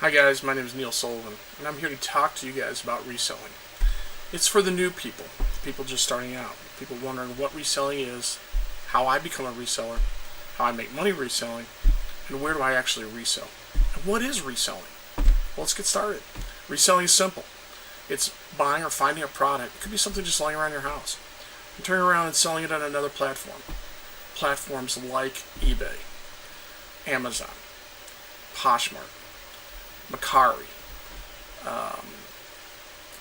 Hi guys, my name is Neil Sullivan, and I'm here to talk to you guys about reselling. It's for the new people just starting out, people wondering what reselling is, how I become a reseller, how I make money reselling, and where do I actually resell. And what is reselling? Well, let's get started. Reselling is simple. It's buying or finding a product. It could be something just lying around your house, and turning around and selling it on another platform. Platforms like eBay, Amazon, Poshmark, Macari,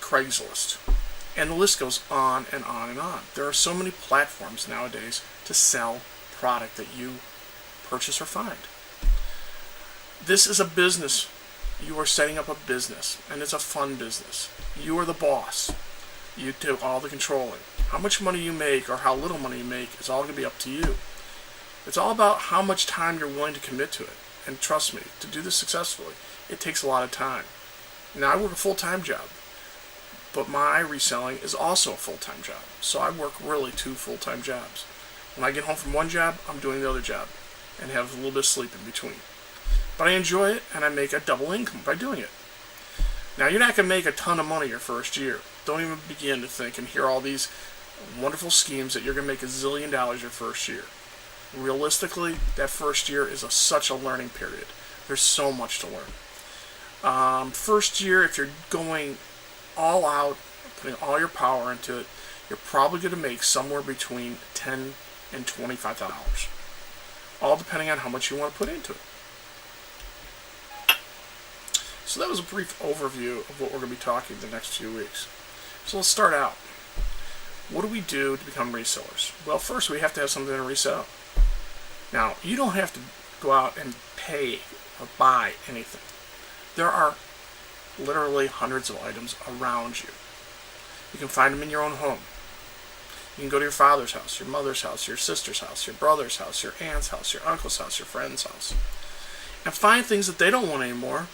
Craigslist, and the list goes on and on and on. There are so many platforms nowadays to sell product that you purchase or find. This is a business. You are setting up a business, and it's a fun business. You are the boss. You do all the controlling. How much money you make or how little money you make is all going to be up to you. It's all about how much time you're willing to commit to it. And trust me, to do this successfully, it takes a lot of time. Now, I work a full-time job, but my reselling is also a full-time job. So I work really 2 full-time jobs. When I get home from one job, I'm doing the other job and have a little bit of sleep in between. But I enjoy it, and I make a double income by doing it. Now, you're not going to make a ton of money your first year. Don't even begin to think and hear all these wonderful schemes that you're going to make $1 zillion your first year. Realistically, that first year is such a learning period. There's so much to learn. First year, if you're going all out, putting all your power into it, you're probably going to make somewhere between $10 and $25, all depending on how much you want to put into it. So that was a brief overview of what we're going to be talking the next few weeks. So let's start out. What do we do to become resellers? Well, first we have to have something to resell. Now, you don't have to go out and pay or buy anything. There are literally hundreds of items around you. You can find them in your own home. You can go to your father's house, your mother's house, your sister's house, your brother's house, your aunt's house, your uncle's house, your friend's house, and find things that they don't want anymore,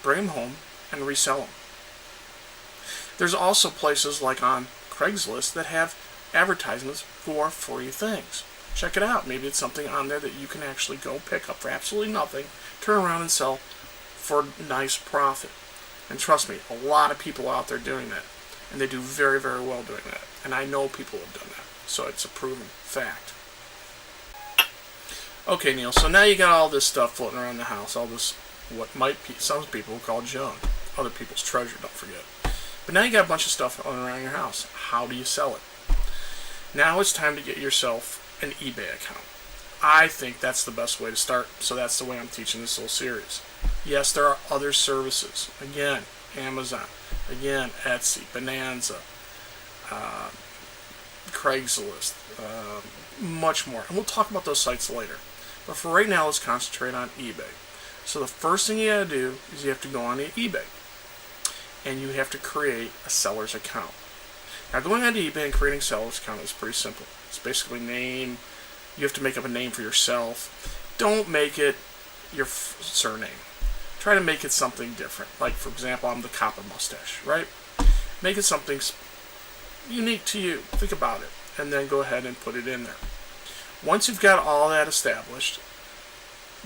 bring them home, and resell them. There's also places like on Craigslist that have advertisements for free things. Check it out. Maybe it's something on there that you can actually go pick up for absolutely nothing, turn around and sell for nice profit. And trust me, a lot of people out there doing that. And they do very, very well doing that. And I know people have done that. So it's a proven fact. Okay, Neil, so now you got all this stuff floating around the house, all this, what might be, some people call junk, other people's treasure, don't forget. But now you got a bunch of stuff floating around your house. How do you sell it? Now it's time to get yourself an eBay account. I think that's the best way to start, so that's the way I'm teaching this little series. Yes, there are other services. Again, Amazon. Again, Etsy, Bonanza, Craigslist, much more. And we'll talk about those sites later. But for right now, let's concentrate on eBay. So the first thing you gotta do is you have to go on to eBay. And you have to create a seller's account. Now, going on to eBay and creating a seller's account is pretty simple. It's basically name. You have to make up a name for yourself. Don't make it your surname. Try to make it something different. Like, for example, I'm the Copper Mustache, right? Make it something unique to you. Think about it. And then go ahead and put it in there. Once you've got all that established,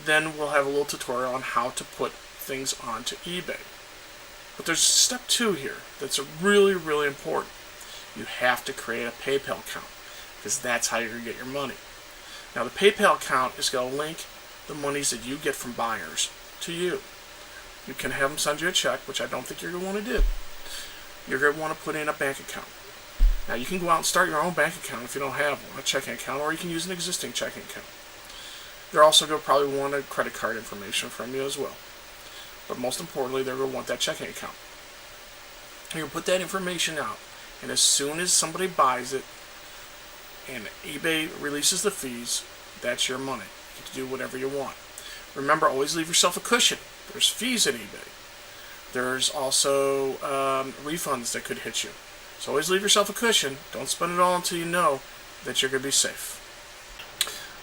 then we'll have a little tutorial on how to put things onto eBay. But there's step 2 here that's really, really important. You have to create a PayPal account, because that's how you're going to get your money. Now, the PayPal account is going to link the monies that you get from buyers to you. You can have them send you a check, which I don't think you're going to want to do. You're going to want to put in a bank account. Now, you can go out and start your own bank account if you don't have one, a checking account, or you can use an existing checking account. They're also going to probably want a credit card information from you as well. But most importantly, they're going to want that checking account. You're going to put that information out, and as soon as somebody buys it and eBay releases the fees, that's your money. You get to do whatever you want. Remember, always leave yourself a cushion. There's fees at eBay. There's also refunds that could hit you. So always leave yourself a cushion. Don't spend it all until you know that you're going to be safe.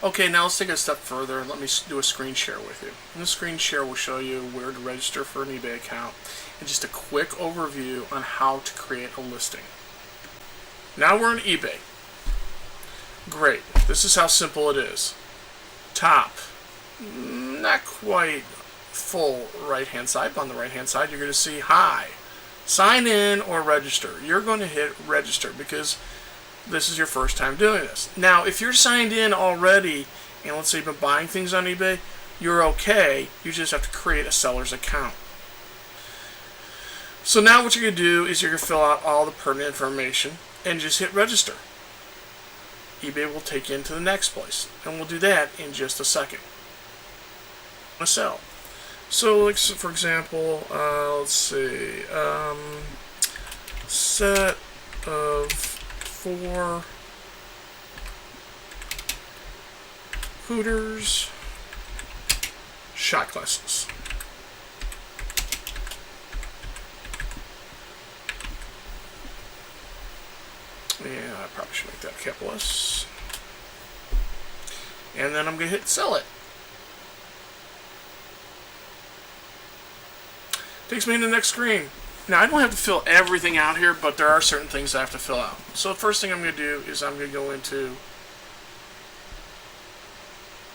Okay, now let's take it a step further. Let me do a screen share with you. And the screen share will show you where to register for an eBay account and just a quick overview on how to create a listing. Now we're on eBay. Great. This is how simple it is. Top. Not quite full right hand side. But on the right hand side, you're going to see hi, sign in or register. You're going to hit register because this is your first time doing this. Now, if you're signed in already, and let's say you've been buying things on eBay, you're okay. You just have to create a seller's account. So now what you're going to do is you're going to fill out all the pertinent information and just hit register. eBay will take you into the next place, and we'll do that in just a second. Sell. So, like, for example, let's see, set of 4 Hooters shot glasses. Yeah, I probably should make that capitalist. And then I'm going to hit sell it. Takes me to the next screen. Now, I don't have to fill everything out here, but there are certain things I have to fill out. So the first thing I'm going to do is I'm going to go into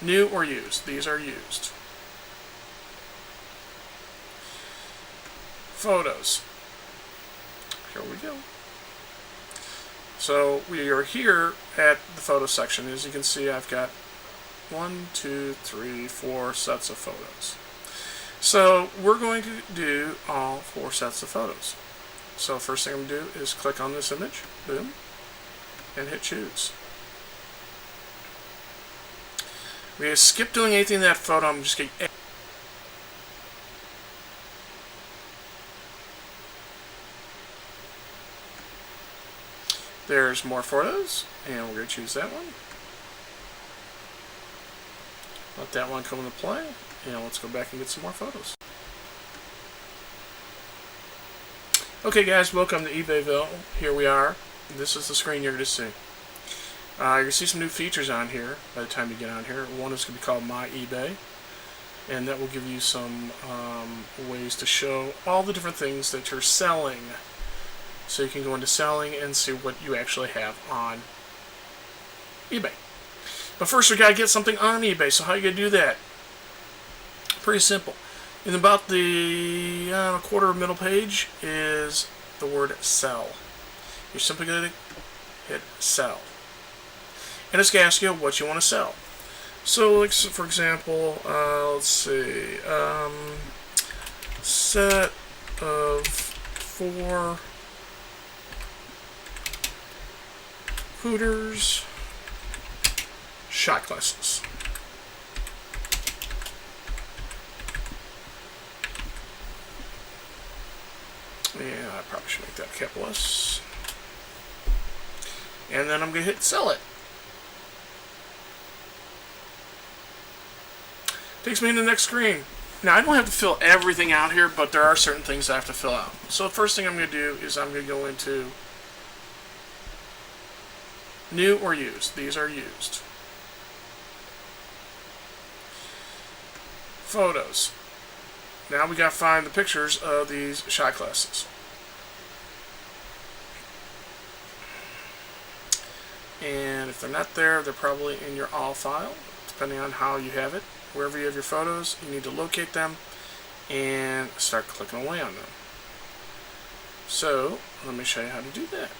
new or used. These are used. Photos. Here we go. So we are here at the photo section. As you can see, I've got 1, 2, 3, 4 sets of photos. So we're going to do all 4 sets of photos. So first thing I'm going to do is click on this image, boom, and hit choose. We're going to skip doing anything in that photo. I'm just going to there's more photos, and we're going to choose that one. Let that one come into play, and let's go back and get some more photos. Okay guys, welcome to eBayville. Here we are. This is the screen you're going to see. You're going to see some new features on here by the time you get on here. One is going to be called My eBay, and that will give you some ways to show all the different things that you're selling. So you can go into selling and see what you actually have on eBay. But first we got to get something on eBay. So how are you going to do that? Pretty simple. In about the quarter of middle page is the word sell. You're simply going to hit sell. And it's going to ask you what you want to sell. So like, for example, let's see, set of 4 Hooters shot glasses. Yeah, I probably should make that capitalist. And then I'm going to hit sell it. Takes me to the next screen. Now, I don't have to fill everything out here, but there are certain things I have to fill out. So the first thing I'm going to do is I'm going to go into new or used. These are used. Photos. Now we got to find the pictures of these shot glasses. And if they're not there, they're probably in your all file, depending on how you have it. Wherever you have your photos, you need to locate them and start clicking away on them. So, let me show you how to do that.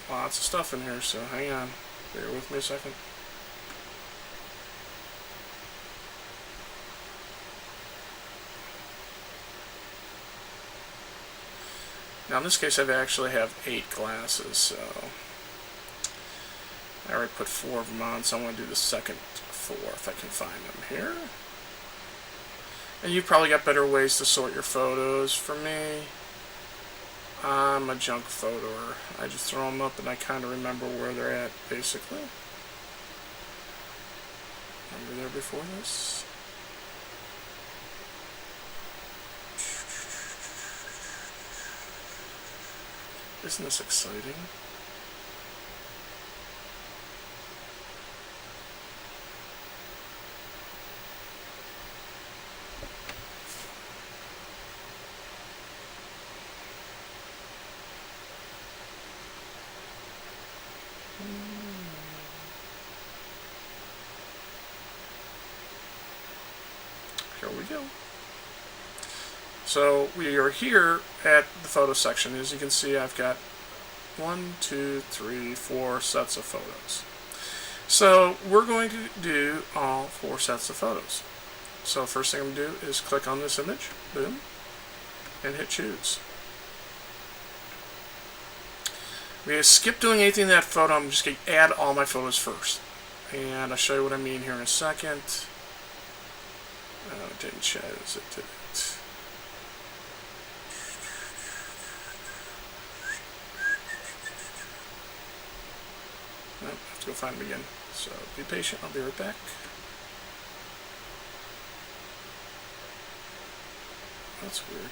Lots of stuff in here, so hang on. Bear with me a second. Now in this case I actually have 8 glasses, so I already put 4 of them on, so I want to do the second 4 if I can find them here. And you've probably got better ways to sort your photos. For me, I'm a junk photoer. I just throw them up and I kind of remember where they're at, basically. Remember there before this? Isn't this exciting? Here we go. So we are here at the photo section. As you can see, I've got 1, 2, 3, 4 sets of photos. So we're going to do all 4 sets of photos. So first thing I'm going to do is click on this image, boom, and hit choose. I'm going to skip doing anything in that photo. I'm just going to add all my photos first. And I'll show you what I mean here in a second. Oh, it didn't choose it, did it? Nope, I have to go find them again. So be patient, I'll be right back. That's weird.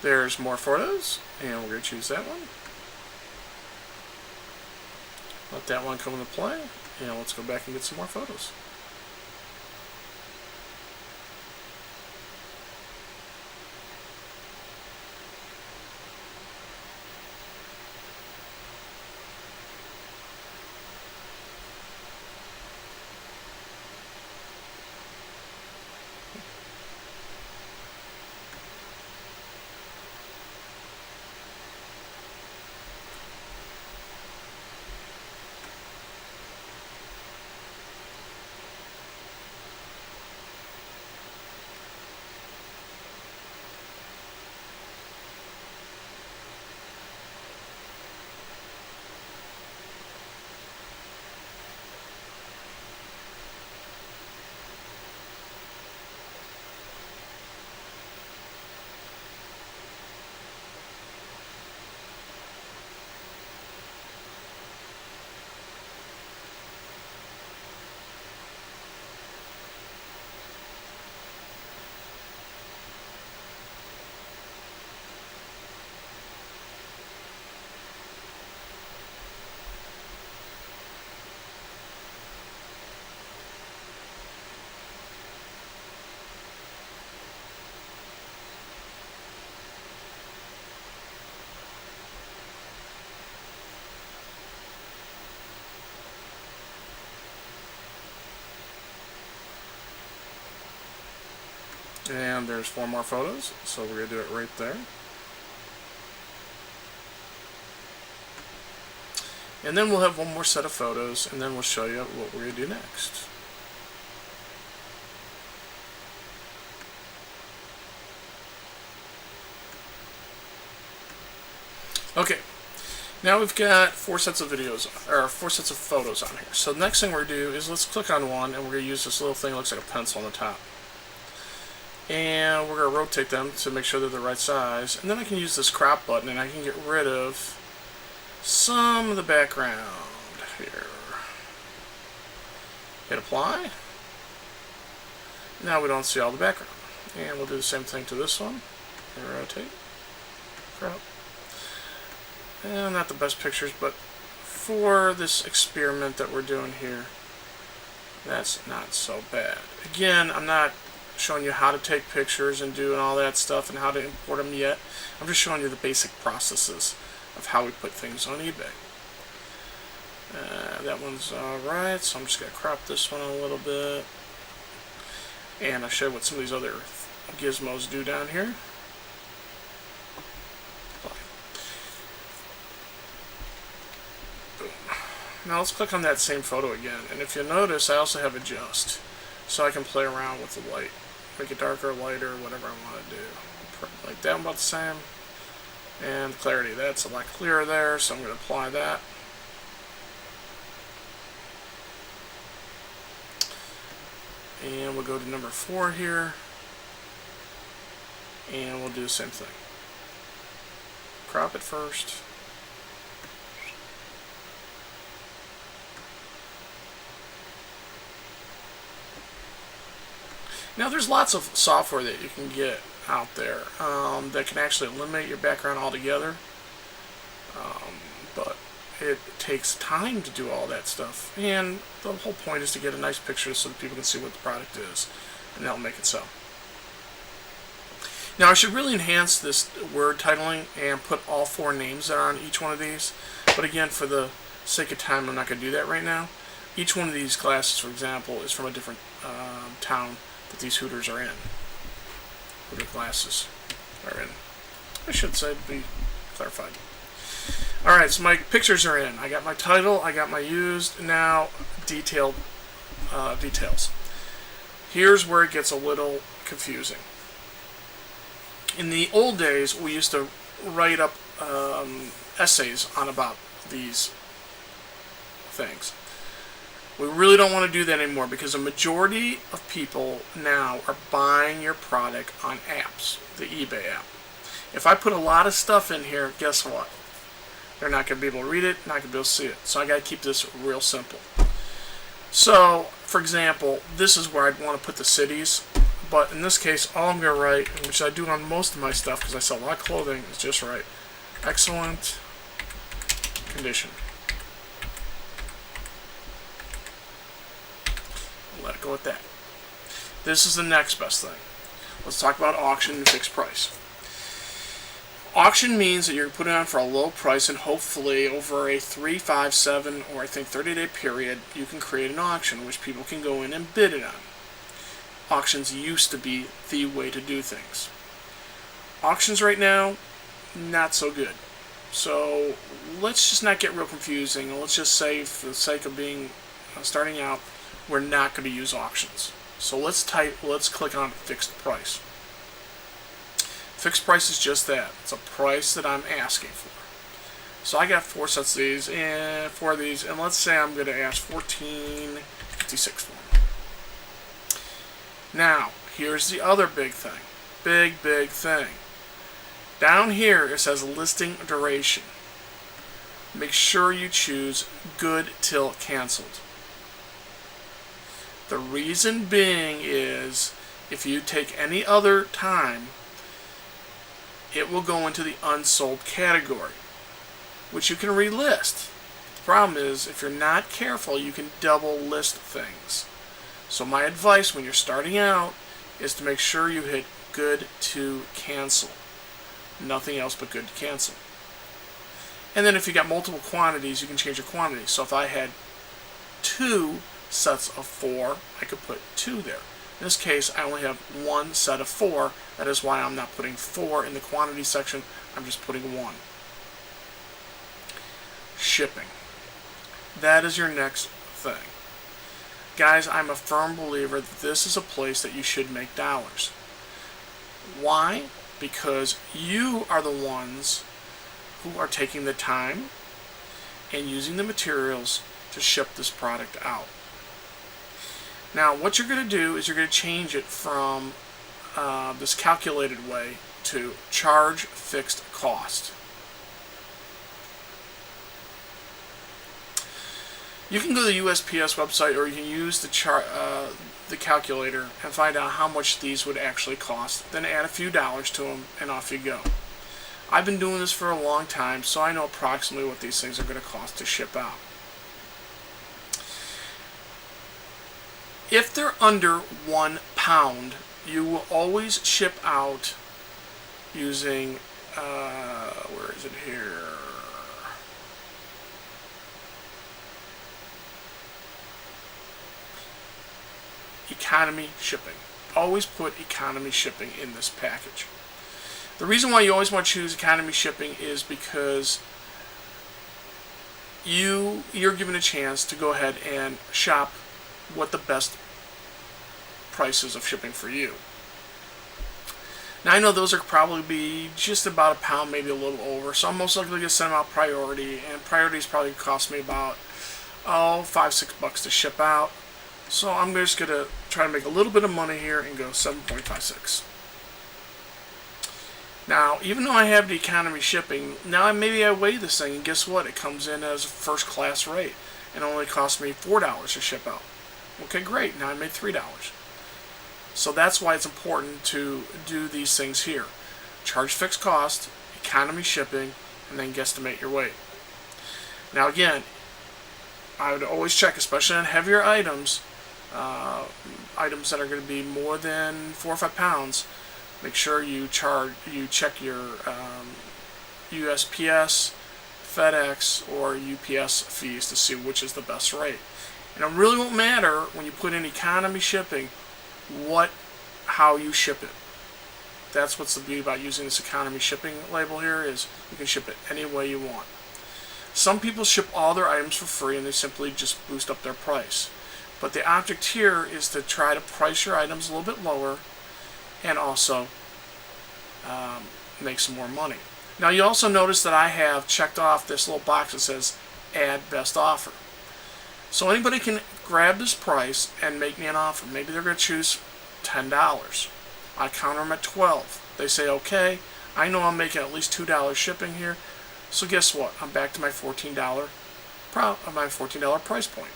There's more photos, and we're going to choose that one. Let that one come into play, and let's go back and get some more photos. And there's 4 more photos, so we're going to do it right there. And then we'll have 1 more set of photos, and then we'll show you what we're going to do next. Okay, now we've got 4 sets of videos, or 4 sets of photos on here. So the next thing we're going to do is let's click on one, and we're going to use this little thing that looks like a pencil on the top. And we're going to rotate them to make sure they're the right size. And then I can use this crop button and I can get rid of some of the background here. Hit apply. Now we don't see all the background. And we'll do the same thing to this one. And rotate. Crop. And not the best pictures, but for this experiment that we're doing here, that's not so bad. Again, I'm not showing you how to take pictures and do all that stuff and how to import them yet. I'm just showing you the basic processes of how we put things on eBay. That one's alright, so I'm just going to crop this one a little bit. And I'll show you what some of these other gizmos do down here. Boom. Now let's click on that same photo again, and if you notice I also have adjust, so I can play around with the light. Make it darker, lighter, whatever I want to do. Like that, about the same. And clarity, that's a lot clearer there, so I'm going to apply that. And we'll go to number 4 here. And we'll do the same thing. Crop it first. Now there's lots of software that you can get out there that can actually eliminate your background altogether. But it takes time to do all that stuff. And the whole point is to get a nice picture so that people can see what the product is. And that'll make it so. Now I should really enhance this word titling and put all 4 names that are on each one of these. But again, for the sake of time, I'm not going to do that right now. Each one of these glasses, for example, is from a different town that these Hooters are in. Hooter glasses are in. I should say, to be clarified. Alright, so my pictures are in. I got my title, I got my used, now detailed details. Here's where it gets a little confusing. In the old days, we used to write up essays on about these things. We really don't want to do that anymore because a majority of people now are buying your product on apps, the eBay app. If I put a lot of stuff in here, guess what? They're not going to be able to read it, not going to be able to see it. So I got to keep this real simple. So, for example, this is where I'd want to put the cities. But in this case, all I'm going to write, which I do on most of my stuff because I sell a lot of clothing, is just write excellent condition. Let it go at that. This is the next best thing. Let's talk about auction and fixed price. Auction means that you're putting it on for a low price, and hopefully over a 3, 5, 7, or I think 30-day period, you can create an auction which people can go in and bid it on. Auctions used to be the way to do things. Auctions right now, not so good. So let's just not get real confusing, and let's just say, for the sake of being starting out, we're not going to use auctions. So let's click on fixed price. Fixed price is just that. It's a price that I'm asking for. So I got 4 sets of these and 4 of these, and let's say I'm going to ask $14.56 for them. Now, here's the other big thing. Big thing. Down here it says listing duration. Make sure you choose good till canceled. The reason being is if you take any other time, it will go into the unsold category, which you can relist. The problem is, if you're not careful, you can double list things. So my advice when you're starting out is to make sure you hit good to cancel. Nothing else but good to cancel. And then if you got multiple quantities, you can change your quantity. So if I had 2 sets of 4, I could put 2 there. In this case, I only have 1 set of 4. That is why I'm not putting 4 in the quantity section. I'm just putting 1. Shipping. That is your next thing. Guys, I'm a firm believer that this is a place that you should make dollars. Why? Because you are the ones who are taking the time and using the materials to ship this product out. Now, what you're going to do is you're going to change it from this calculated way to charge fixed cost. You can go to the USPS website, or you can use the calculator and find out how much these would actually cost. Then add a few dollars to them, and off you go. I've been doing this for a long time, so I know approximately what these things are going to cost to ship out. If they're under 1 pound, you will always ship out using, where is it here? Economy shipping. Always put economy shipping in this package. The reason why you always want to choose economy shipping is because you're given a chance to go ahead and shop what the best prices of shipping for you. Now I know those are probably be just about a pound, maybe a little over, so I'm most likely going to send them out priority, and priority is probably cost me about $5-6 to ship out. So I'm just going to try to make a little bit of money here and go 7.56. Now, even though I have the economy shipping, now maybe I weigh this thing, and guess what? It comes in as a first class rate and only costs me $4 to ship out. Okay, great. Now I made $3. So that's why it's important to do these things here. Charge fixed cost, economy shipping, and then guesstimate your weight. Now again, I would always check, especially on heavier items, items that are going to be more than 4 or 5 pounds. Make sure you check your USPS, FedEx, or UPS fees to see which is the best rate. And it really won't matter when you put in economy shipping how you ship it. That's what's the beauty about using this economy shipping label here, is you can ship it any way you want. Some people ship all their items for free and they simply just boost up their price. But the object here is to try to price your items a little bit lower and also make some more money. Now you also notice that I have checked off this little box that says add best offer. So anybody can grab this price and make me an offer. Maybe they're going to choose $10. I counter them at $12. They say okay, I know I'm making at least $2 shipping here. So guess what? I'm back to my $14 price point.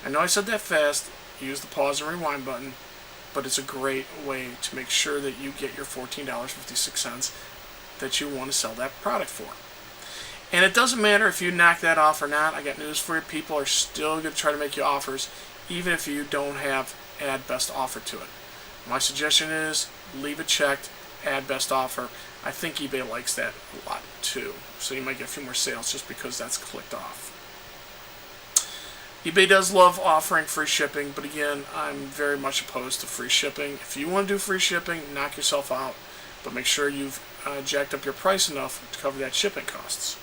I know I said that fast. Use the pause and rewind button, but it's a great way to make sure that you get your $14.56 that you want to sell that product for. And it doesn't matter if you knock that off or not. I got news for you. People are still going to try to make you offers, even if you don't have add best offer to it. My suggestion is leave it checked, add best offer. I think eBay likes that a lot too. So you might get a few more sales just because that's clicked off. eBay does love offering free shipping, but again, I'm very much opposed to free shipping. If you want to do free shipping, knock yourself out, but make sure you've jacked up your price enough to cover that shipping costs.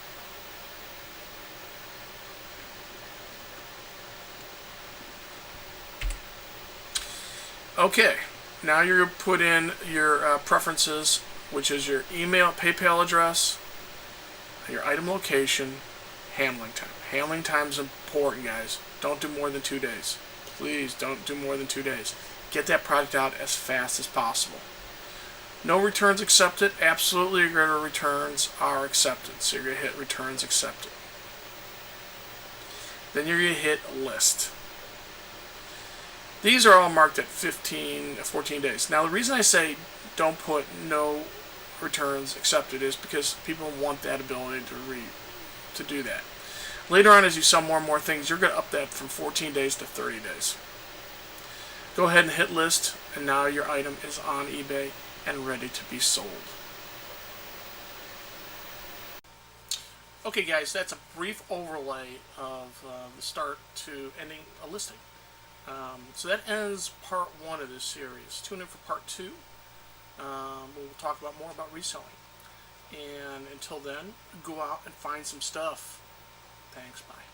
Okay, now you're going to put in your preferences, which is your email, PayPal address, your item location, handling time. Handling time is important, guys. Don't do more than 2 days. Please don't do more than 2 days. Get that product out as fast as possible. No returns accepted. Absolutely, your returns are accepted. So you're going to hit returns accepted. Then you're going to hit list. These are all marked at 14 days. Now the reason I say don't put no returns accepted is because people want that ability to do that. Later on, as you sell more and more things, you're going to up that from 14 days to 30 days. Go ahead and hit list, and now your item is on eBay and ready to be sold. Okay guys, that's a brief overlay of the start to ending a listing. So that ends part 1 of this series. Tune in for part 2. We'll talk more about reselling. And until then, go out and find some stuff. Thanks, bye.